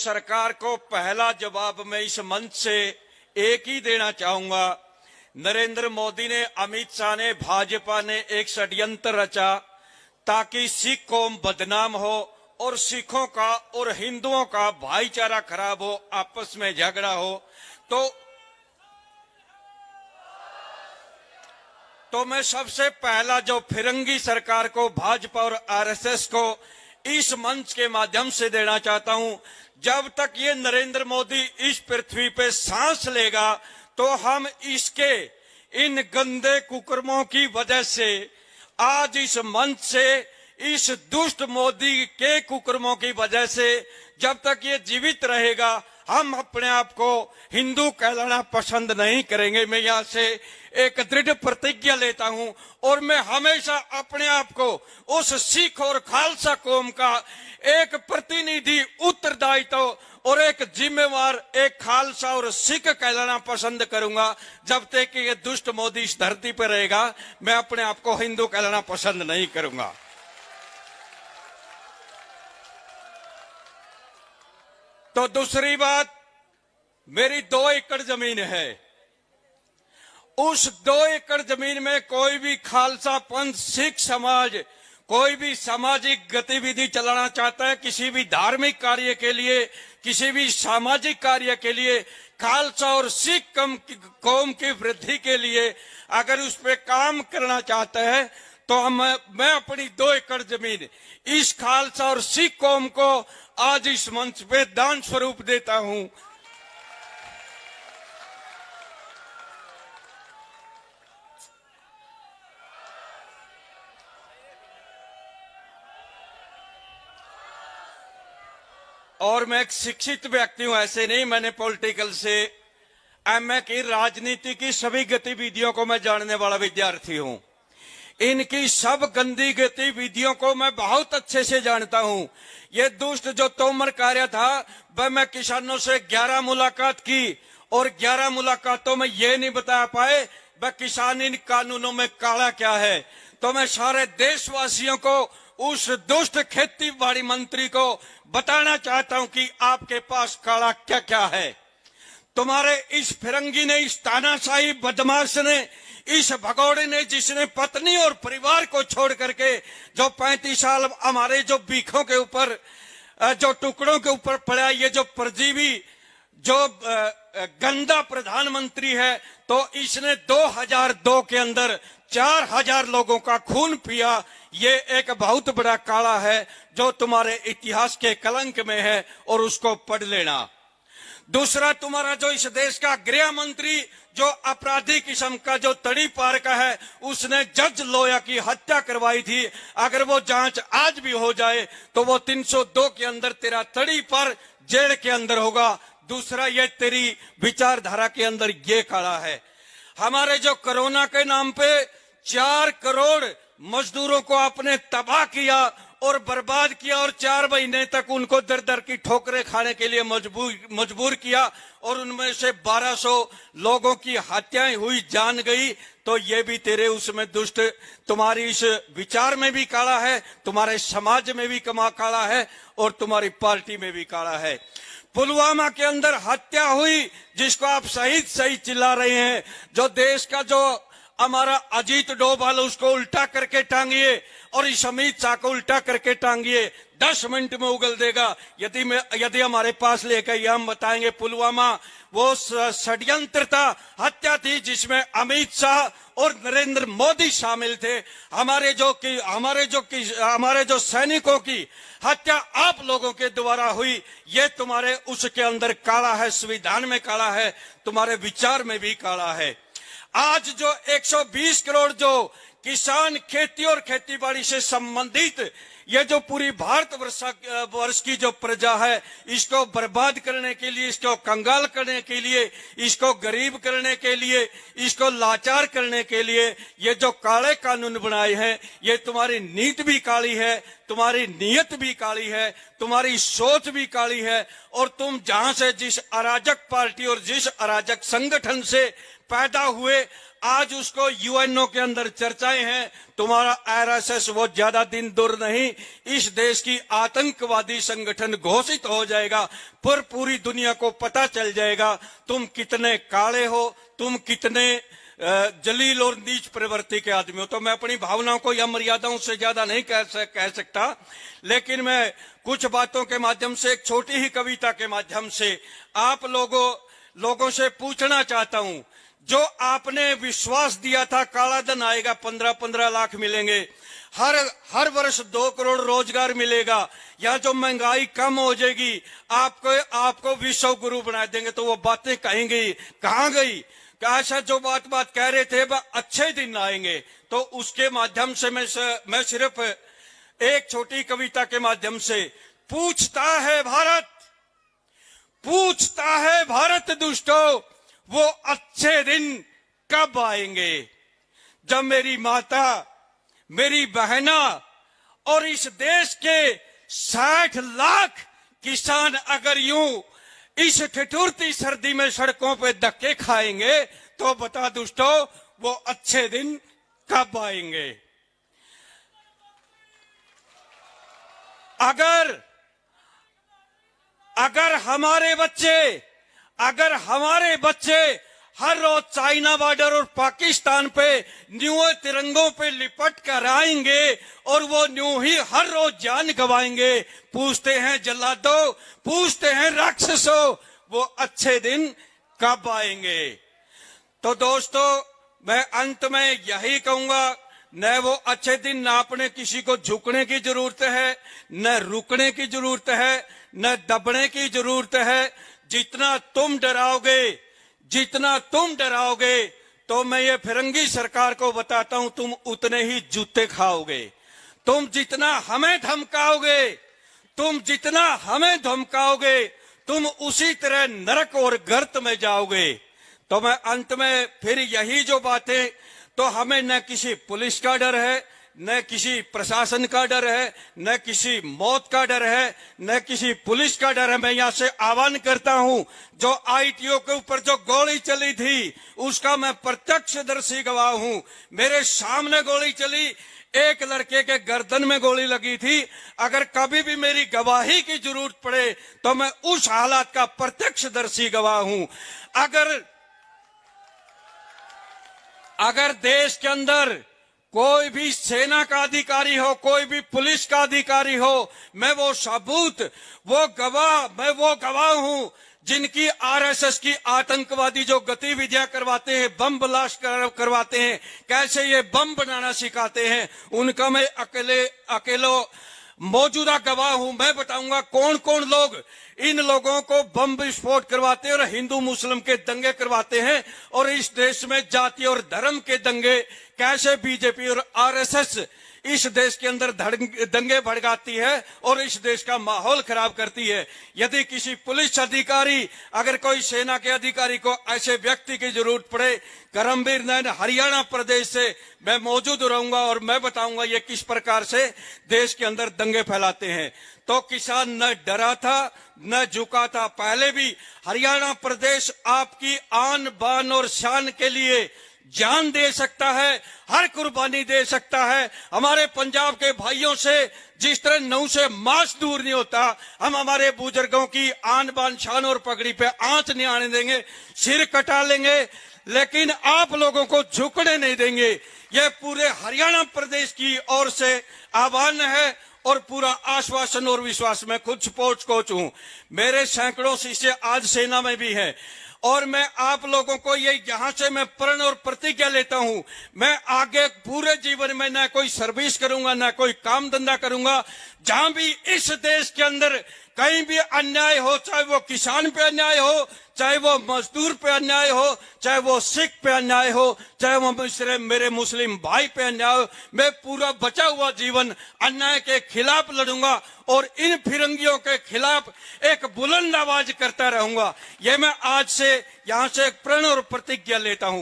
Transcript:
सरकार को पहला जवाब मैं इस मंच से एक ही देना चाहूंगा। नरेंद्र मोदी ने, अमित शाह ने, भाजपा ने एक षड्यंत्र रचा ताकि सिख कौम बदनाम हो और सिखों का और हिंदुओं का भाईचारा खराब हो, आपस में झगड़ा हो। तो मैं सबसे पहला जो फिरंगी सरकार को, भाजपा और आरएसएस को इस मंच के माध्यम से देना चाहता हूं, जब तक ये नरेंद्र मोदी इस पृथ्वी पे सांस लेगा तो हम इसके इन गंदे कुकर्मों की वजह से आज इस मंच से, इस दुष्ट मोदी के कुकर्मों की वजह से जब तक ये जीवित रहेगा हम अपने आप को हिंदू कहलाना पसंद नहीं करेंगे। मैं यहाँ से एक दृढ़ प्रतिज्ञा लेता हूं और मैं हमेशा अपने आप को उस सिख और खालसा कौम का एक प्रतिनिधि, उत्तरदायित्व और एक जिम्मेवार, एक खालसा और सिख कहलाना पसंद करूंगा। जब तक कि ये दुष्ट मोदी इस धरती पर रहेगा मैं अपने आप को हिंदू कहलाना पसंद नहीं करूंगा। तो दूसरी बात, मेरी 2 एकड़ जमीन है। उस 2 एकड़ जमीन में कोई भी खालसा पंथ, सिख समाज कोई भी सामाजिक गतिविधि चलाना चाहता है, किसी भी धार्मिक कार्य के लिए, किसी भी सामाजिक कार्य के लिए, खालसा और सिख कौम की वृद्धि के लिए अगर उस पे काम करना चाहता है तो मैं अपनी 2 एकड़ जमीन इस खालसा और सिख कौम को आज इस मंच पे दान स्वरूप देता हूं। और मैं एक शिक्षित व्यक्ति हूं, ऐसे नहीं, मैंने पॉलिटिकल से एमए की, राजनीति की सभी गतिविधियों को मैं जानने वाला विद्यार्थी हूं। इनकी सब गंदी गतिविधियों को मैं बहुत अच्छे से जानता हूं। ये दुष्ट जो तोमर कार्य था, वह मैं किसानों से 11 मुलाकात की और 11 मुलाकातों में ये नहीं बता पाए वह किसान इन कानूनों में काला क्या है। तो मैं सारे देशवासियों को, उस दुष्ट खेती बाड़ी मंत्री को बताना चाहता हूं कि आपके पास काला क्या क्या है। तुम्हारे इस फिरंगी ने, इस तानाशाही बदमाश ने, इस भगौड़े ने, जिसने पत्नी और परिवार को छोड़ करके जो 35 साल हमारे जो बीखों के ऊपर, जो टुकड़ों के ऊपर पड़ा, ये जो परजीवी, जो गंदा प्रधानमंत्री है, तो इसने 2002 के अंदर 4000 लोगों का खून पिया। ये एक बहुत बड़ा काला है जो तुम्हारे इतिहास के कलंक में है और उसको पढ़ लेना। दूसरा, तुम्हारा जो इस देश का गृह मंत्री, जो अपराधी किस्म का, जो तड़ी पार का है, उसने जज लोया की हत्या करवाई थी। अगर वो जांच आज भी हो जाए तो वो 302 के अंदर तेरा तड़ी पार जेल के अंदर होगा। दूसरा, ये तेरी विचारधारा के अंदर ये काला है। हमारे जो कोरोना के नाम पे 4 करोड़ मजदूरों को आपने तबाह किया और बर्बाद किया और 4 महीने तक उनको दर दर की ठोकरें खाने के लिए मजबूर किया और उनमें से 1200 लोगों की हत्याएं हुई, जान गई। तो ये भी तेरे उसमें दुष्ट, तुम्हारी इस विचार में भी काला है, तुम्हारे समाज में भी काला है और तुम्हारी पार्टी में भी काला है। पुलवामा के अंदर हत्या हुई, जिसको आप शहीद शहीद चिल्ला रहे हैं, जो देश का जो हमारा अजीत डोभाल, उसको उल्टा करके टांगिए और इस अमित शाह को उल्टा करके टांगिए, 10 मिनट में उगल देगा। यदि हमारे पास लेकर ये हम बताएंगे पुलवामा वो षड्यंत्र था, हत्या थी जिसमें अमित शाह और नरेंद्र मोदी शामिल थे। हमारे जो सैनिकों की हत्या आप लोगों के द्वारा हुई, ये तुम्हारे उसके अंदर काला है, संविधान में काला है, तुम्हारे विचार में भी काला है। आज जो 120 करोड़ जो किसान, खेती और खेतीबाड़ी से संबंधित ये जो पूरी भारतवर्ष की जो प्रजा है, इसको बर्बाद करने के लिए, इसको कंगाल करने के लिए, इसको गरीब करने के लिए, इसको लाचार करने के लिए ये जो काले कानून बनाए हैं, ये तुम्हारी नीति भी काली है, तुम्हारी नीयत भी काली है, तुम्हारी सोच भी काली है। और तुम जहां से, जिस अराजक पार्टी और जिस अराजक संगठन से पैदा हुए, आज उसको यूएनओ के अंदर चर्चाएं हैं। तुम्हारा आरएसएस वो ज्यादा दिन दूर नहीं, इस देश की आतंकवादी संगठन घोषित हो जाएगा, पर पूरी दुनिया को पता चल जाएगा तुम कितने काले हो, तुम कितने जलील और नीच प्रवृत्ति के आदमी हो। तो मैं अपनी भावनाओं को या मर्यादाओं से ज्यादा नहीं कह सकता, लेकिन मैं कुछ बातों के माध्यम से, एक छोटी ही कविता के माध्यम से आप लोगों से पूछना चाहता हूं। जो आपने विश्वास दिया था काला धन आएगा, 15-15 लाख मिलेंगे, हर वर्ष 2 करोड़ रोजगार मिलेगा, या जो महंगाई कम हो जाएगी, आपको विश्व गुरु बना देंगे, तो वो बातें कहेंगी कहां गई? ऐसा जो बात कह रहे थे वह अच्छे दिन आएंगे। तो उसके माध्यम से मैं सिर्फ एक छोटी कविता के माध्यम से पूछता है भारत दुष्टों, वो अच्छे दिन कब आएंगे, जब मेरी माता, मेरी बहना और इस देश के 60 लाख किसान अगर यूं इस ठिठुरती सर्दी में सड़कों पे धक्के खाएंगे, तो बता दुष्टों वो अच्छे दिन कब आएंगे। अगर हमारे बच्चे हर रोज चाइना बॉर्डर और पाकिस्तान पे न्यू तिरंगों पे लिपट कर आएंगे और वो न्यू ही हर रोज जान गवाएंगे, पूछते हैं जल्लादों, पूछते हैं राक्षसों, वो अच्छे दिन कब आएंगे। तो दोस्तों, मैं अंत में यही कहूंगा, न वो अच्छे दिन, न आपने किसी को झुकने की जरूरत है, न रुकने की जरूरत है, न दबने की जरूरत है। जितना तुम डराओगे तो मैं ये फिरंगी सरकार को बताता हूं, तुम उतने ही जूते खाओगे। तुम जितना हमें धमकाओगे, तुम उसी तरह नरक और गर्त में जाओगे। तो मैं अंत में फिर यही जो बातें, तो हमें न किसी पुलिस का डर है, न किसी प्रशासन का डर है, न किसी मौत का डर है, न किसी पुलिस का डर है। मैं यहाँ से आह्वान करता हूँ, जो आईटीओ के ऊपर जो गोली चली थी उसका मैं प्रत्यक्षदर्शी गवाह हूँ। मेरे सामने गोली चली, एक लड़के के गर्दन में गोली लगी थी। अगर कभी भी मेरी गवाही की जरूरत पड़े तो मैं उस हालात का प्रत्यक्षदर्शी गवाह हूँ। अगर देश के अंदर कोई भी सेना का अधिकारी हो, कोई भी पुलिस का अधिकारी हो, मैं वो गवाह हूं जिनकी आरएसएस की आतंकवादी जो गतिविधियां करवाते हैं, बम ब्लास्ट करवाते हैं, कैसे ये बम बनाना सिखाते हैं, उनका मैं अकेलो मौजूदा गवाह हूं। मैं बताऊंगा कौन कौन लोग इन लोगों को बम विस्फोट करवाते हैं और हिंदू मुस्लिम के दंगे करवाते हैं, और इस देश में जाति और धर्म के दंगे कैसे बीजेपी और आरएसएस इस देश के अंदर दंगे भड़काती है और इस देश का माहौल खराब करती है। यदि किसी पुलिस अधिकारी, अगर कोई सेना के अधिकारी को ऐसे व्यक्ति की जरूरत पड़े, करमबीर नैन हरियाणा प्रदेश से मैं मौजूद रहूंगा और मैं बताऊंगा ये किस प्रकार से देश के अंदर दंगे फैलाते हैं। तो किसान न डरा था न झुका था। पहले भी हरियाणा प्रदेश आपकी आन बान और शान के लिए जान दे सकता है, हर कुर्बानी दे सकता है। हमारे पंजाब के भाइयों से जिस तरह नौ से मांस दूर नहीं होता, हम हमारे बुजुर्गों की आन बान शान और पगड़ी पे आंच नहीं आने देंगे, सिर कटा लेंगे, लेकिन आप लोगों को झुकने नहीं देंगे। यह पूरे हरियाणा प्रदेश की ओर से आह्वान है और पूरा आश्वासन और विश्वास। मैं खुद स्पोर्ट्स कोच हूं, मेरे सैकड़ों शिष्य आज सेना में भी हैं, और मैं आप लोगों को ये यहां से मैं प्रण और प्रतिज्ञा लेता हूं, मैं आगे पूरे जीवन में न कोई सर्विस करूंगा, न कोई काम धंधा करूंगा। जहां भी इस देश के अंदर कहीं भी अन्याय हो, चाहे वो किसान पे अन्याय हो, चाहे वो मजदूर पे अन्याय हो, चाहे वो सिख पे अन्याय हो, चाहे वो मेरे मुस्लिम भाई पे अन्याय हो, मैं पूरा बचा हुआ जीवन अन्याय के खिलाफ लड़ूंगा और इन फिरंगियों के खिलाफ एक बुलंद आवाज करता रहूंगा। ये मैं आज से यहां से एक प्रण और प्रतिज्ञा लेता हूं।